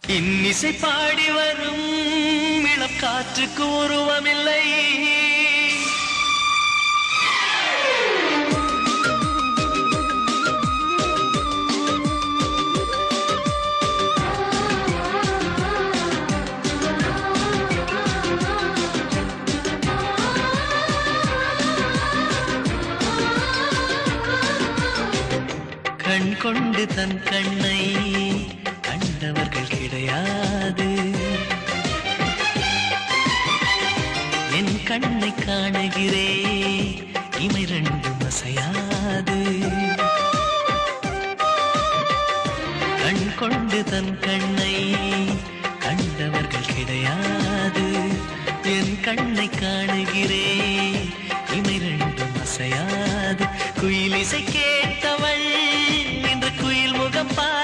இன்னிசை பாடி வரும் இளம் காற்றுக்கு உருவமில்லை. கண் கொண்டு தன் கண்ணை கண்டவர்கள் கிடையாது. என் கண்ணை காணுகிறே இமை ரெண்டும் அசையாது. கண் கொண்டு தன் கண்ணை கண்டவர்கள் கிடையாது. என் கண்ணை காணுகிறே இமை ரெண்டும் அசையாது. குயிலிசை கேட்டவள் இன்று குயில் முகம் பார்.